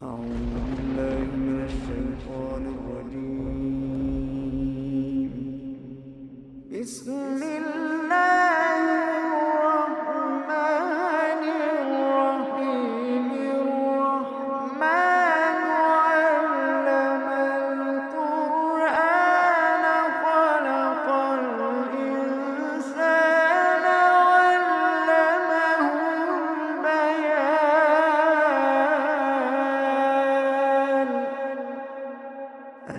أعوذ بالله من الشيطان الرجيم. بسم الله الرحمن الرحيم. الرحمن علم القرآن خلق الإنسان علمه البيان.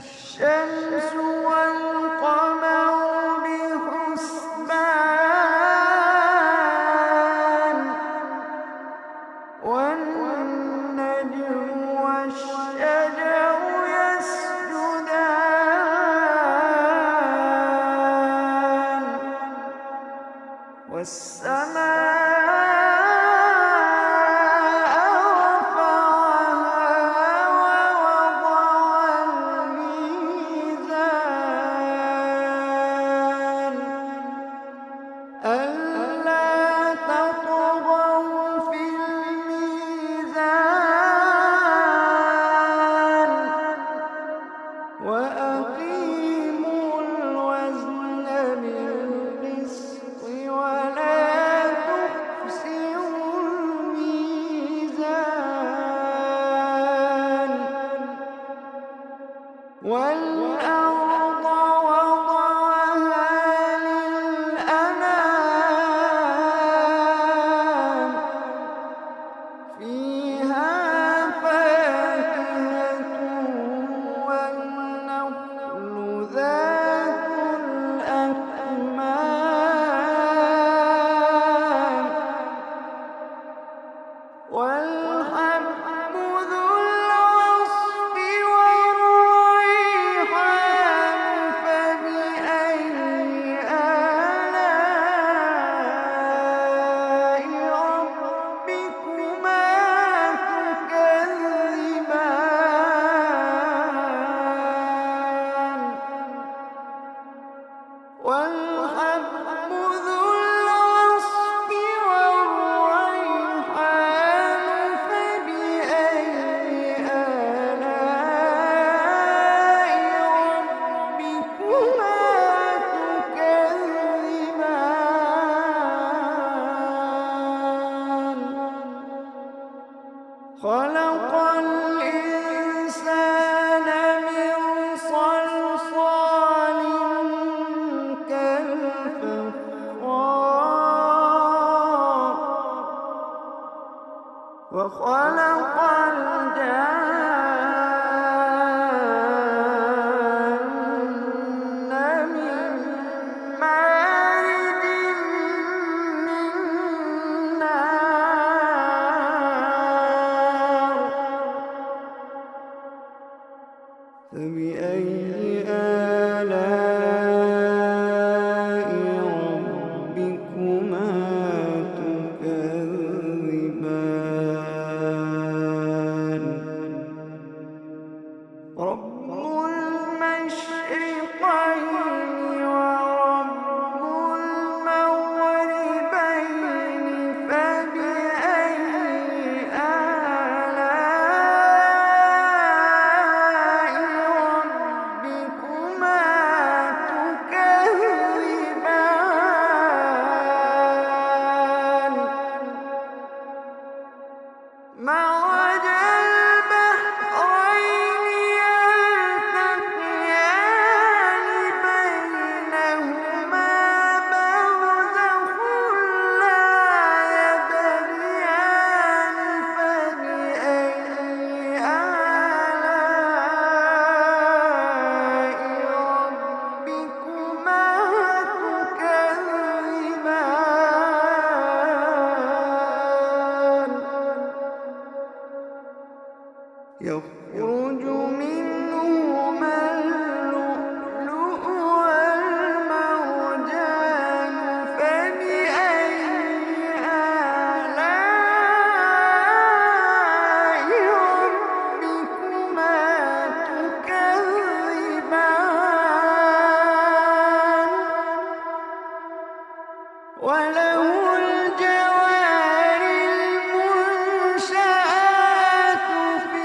الشمس والقمر بحسبان، والنجم والشجر يسجدان، والسماء رفعها ووضع الميزان ألا تطغوا في الميزان وأقيموا الوزن بالقسط ولا تخسروا الميزان. والأرض وضعها للأنام، فيها فاكهة والنخل ذات الأكمام، والحب ذو العصف والريحان. فبأي آلاء ربكما تكذبان. والحب ذو العصف والريحان. فبأي آلاء ربكما تكذبان. خلق الإنسان من صلصال كالفخار، وخلق الجان من مارج من نار. فبأي آلاء ربكما تكذبان. رب المشرقين ورب المغربين. فبأي آلاء ربكما تكذبان. مرج البحرين يلتقيان بينهما برزخ لا يبغيان. فبأي آلاء ربكما تكذبان. يخرج منهما اللؤلؤ والمرجان. فبأي آلاء ربكما تكذبان. وله الجوار المنشآت في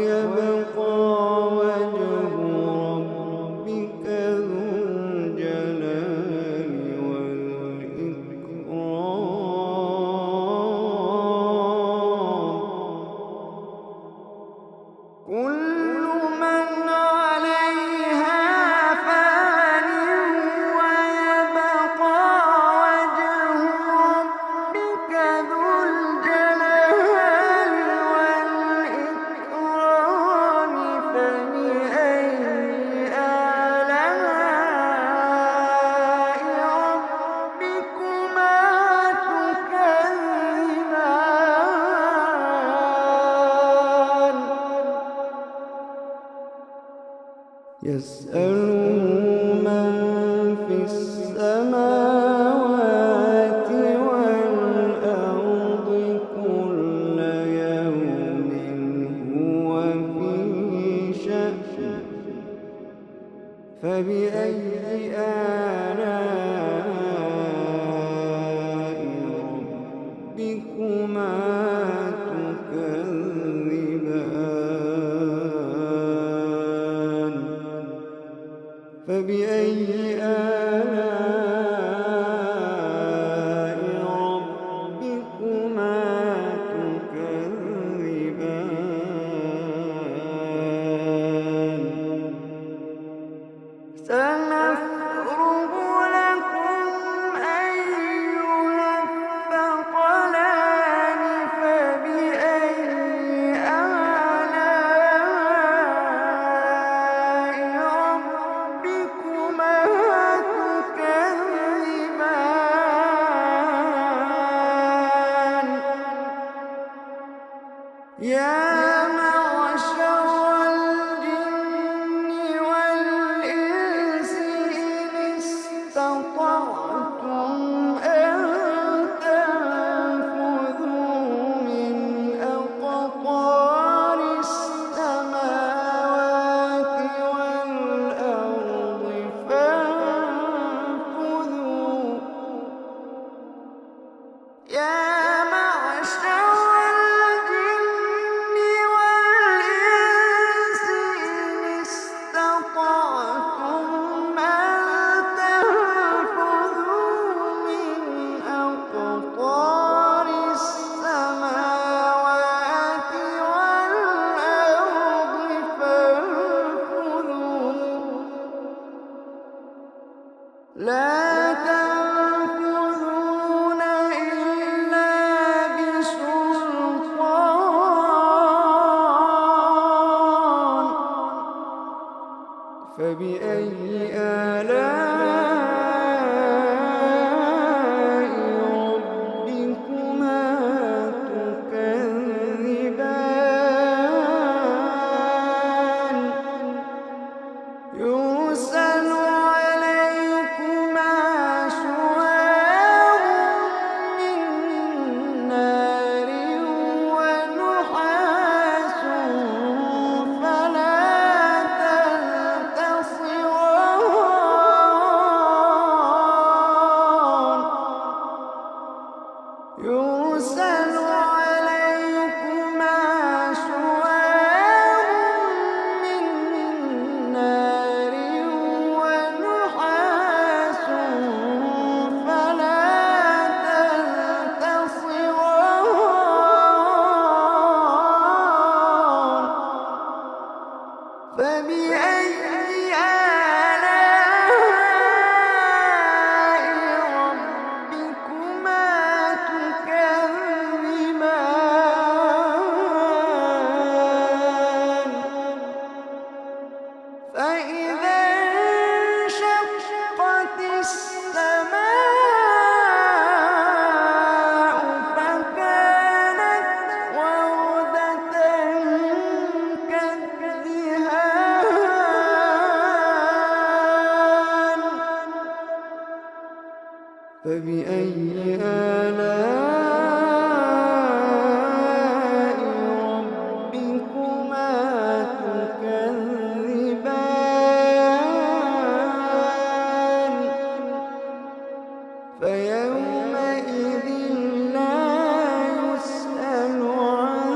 ويبقى وجه ربك ذو الجلال والإكرام. كل من عليها فان ويبقى وجه ربك ذو الجلال والإكرام. فبأي آلاء ربكما تكذبان. يسأله من في السماوات والأرض كل يوم هو في شأن. فبأي آلاء ربكما تكذبان. فبأي آلاء ربكما تكذبان. سنفرغ لكم أيها الثقلان. فبأي آلاء ربكما تكذبان. يا معشر الجن والإنس إن استطعتم أن تنفذوا من أقطار السماوات والأرض فانفذوا. يا معشر الجن والإنس إن استطعتم أن تنفذوا من أقطار السماوات والأرض فانفذوا. لا تنفذون إلا بسلطان. فبأي آلاء ربكما تكذبان. يرسل عليكما شواظ من نار ونحاس فلا تنتصران. يرسل عليكما شواظ من نار ونحاس فلا تنتصران. فبأي آلاء ربكما تكذبان. فإذا انشقت السماء فكانت وردة كالدهان. فبأي آلاء ربكما تكذبان. فيومئذ لا يسأل عن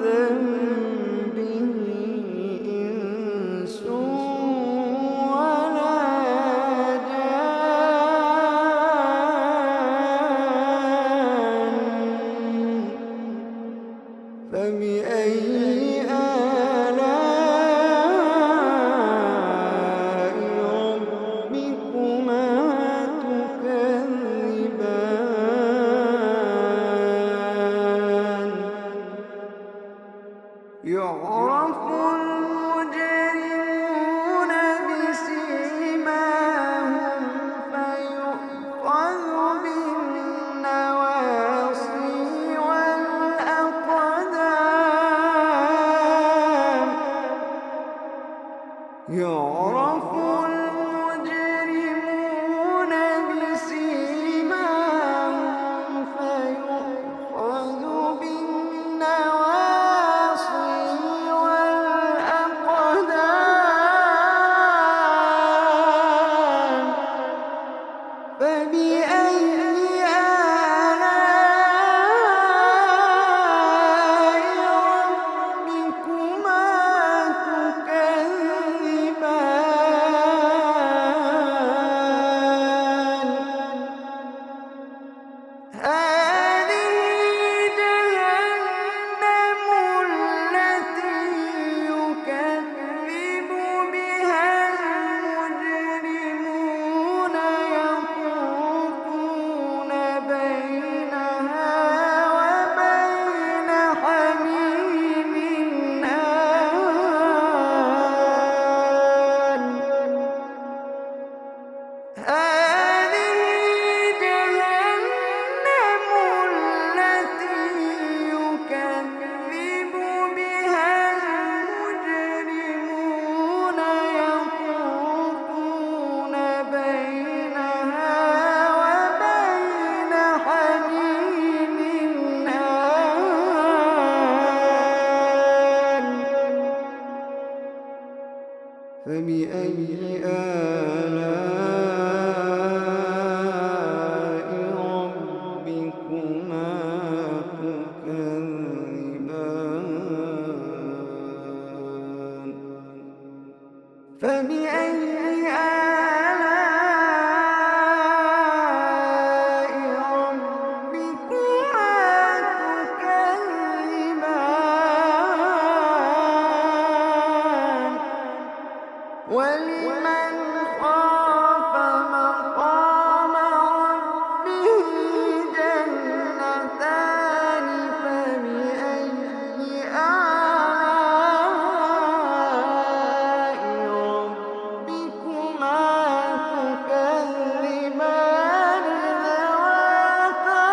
ذنبه يعرف المجرمون بسيماهم فيؤخذ بالنواصي والأقدام. يعرف المجرمون بسيماهم فيؤخذ بالنواصي والأقدام. فبأي آلاء ربكما تكذبان. هذه جهنم التي يكذب بها المجرمون يطوفون بينها وبين حميم آن. هذه جهنم التي يكذب بها المجرمون يطوفون بينها وبين حميم آن. فبأي آلاء ربكما تكذبان. فبأي آلاء ربكما تكذبان. ولمن خاف مقام ربه جنتان. فبأي آلاء ربكما تكذبان ذواتا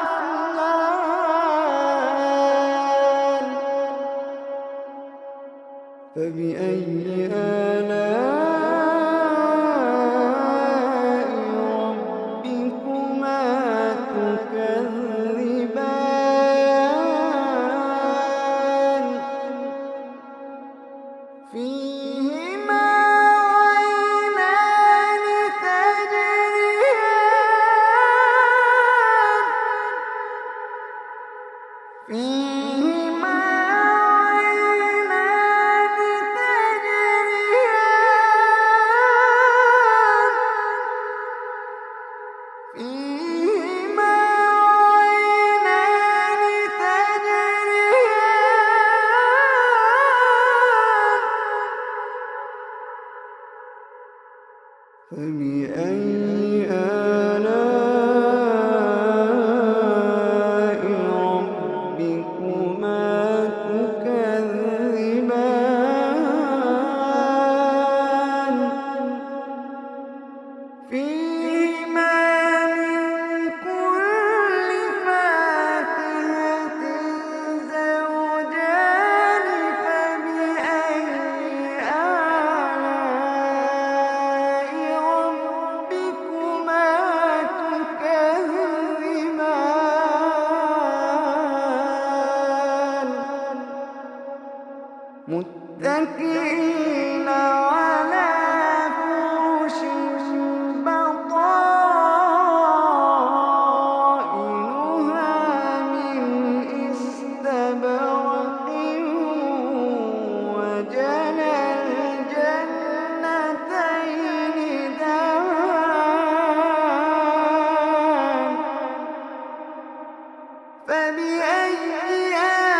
أفنان. فبأي آلاء ربكما تكذبان. فيهما عينان تجريان. فيهما عينان تجريان. فيهما عينان تجريان. فبأي آلاء ربكما تكذبان. فيهما من كل فاكهة زوجان. فبأي آلاء ربكما تكذبان. متكئين على فرش بطائنها من استبرق. وجنى الجنتين دان. فبأي آلاء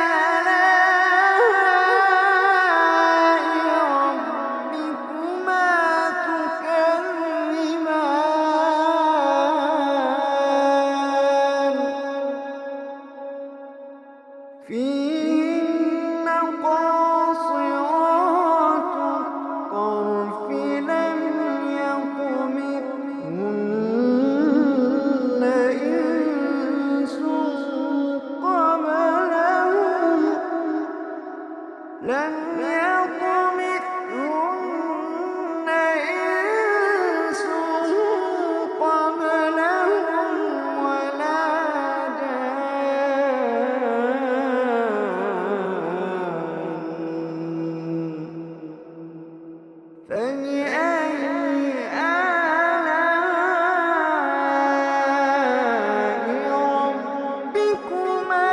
لم يطمثهن إنس قبلهم ولا جان فبأي آلاء ربكما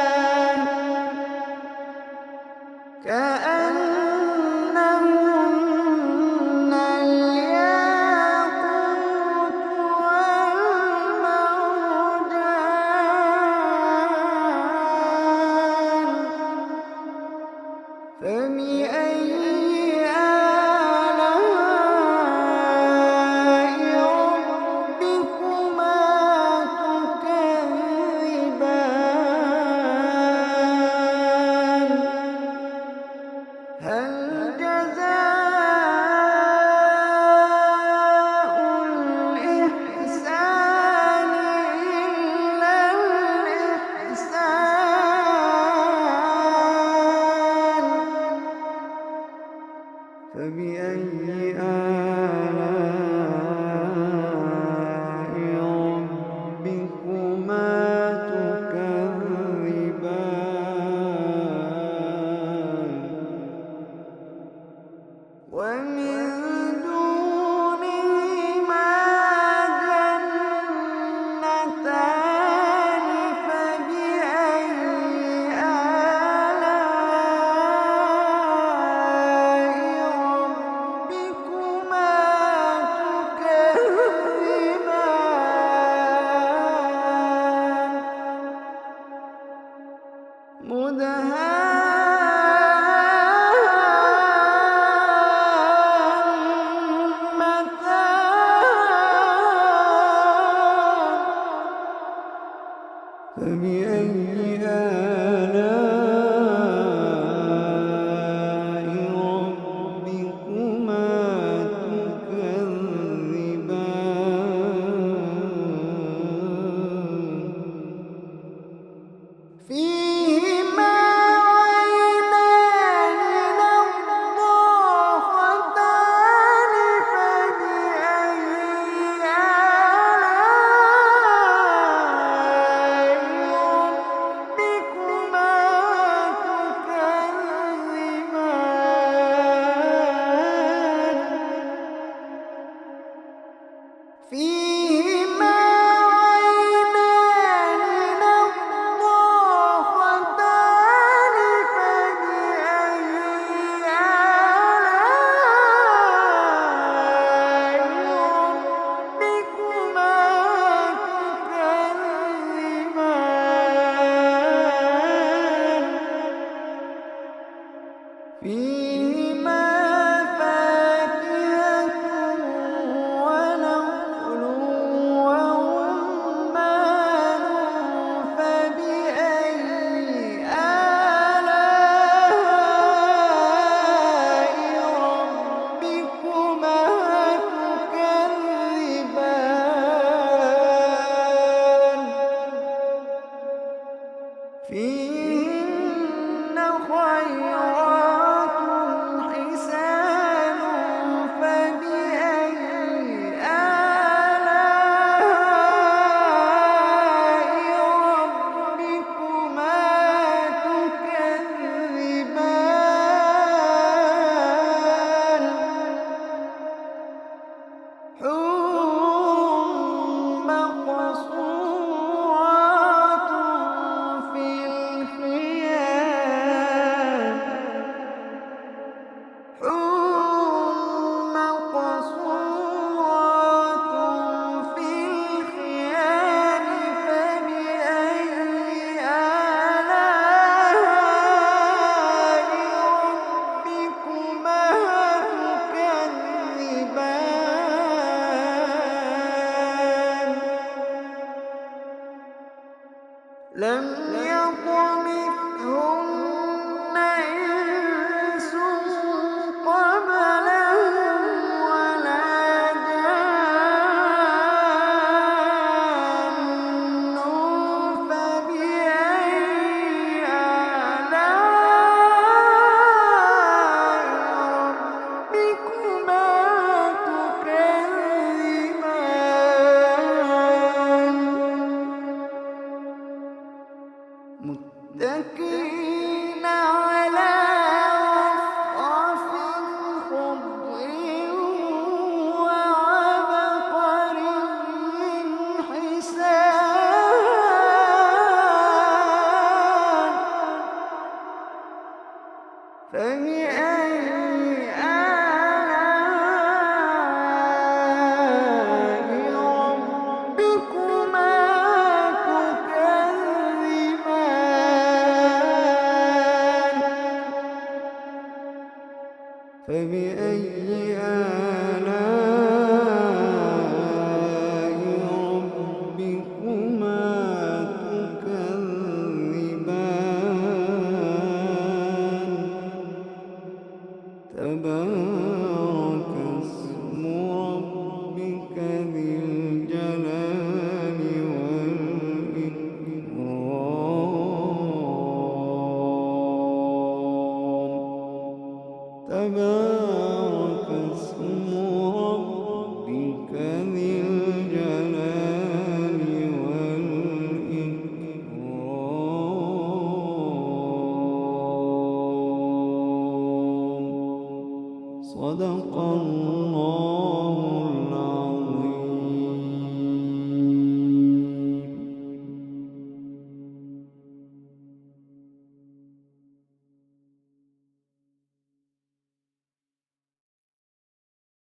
تكذبان كأنهن الياقوت والمرجان فبأي آلاء ربكما تكذبان هل جزاء الإحسان إلا الإحسان فبأي آلاء ربكما تكذبان ومن دونهما جنتان فبأي آلاء ربكما تكذبان فبأي آلاء ربكما تكذبان فيهما عينان نضاختان فبأي آلاء ربكما تكذبان فيهما عينان نضاختان فبأي آلاء ربكما تكذبان فيهما فاكهة ونخل ورمان فبأي آلاء ربكما تكذبان فيهن خيرات حسان فبأي آلاء ربكما تكذبان حور مقصورات في الخيام حور مقصورات في الخيام فبأي آلاء ربكما تكذبان لم يطمثهن إنس قبلهم ولا جان فبأي متكئين على رفرف خضر وعبقري حسان فبأي آلاء ربكما تكذبان فبأي آلاء ربكما تكذبان تبارك اسم ربك ذي الجلال والإكرام تبارك اسم ربك ذي الجلال والإكرام صدق الله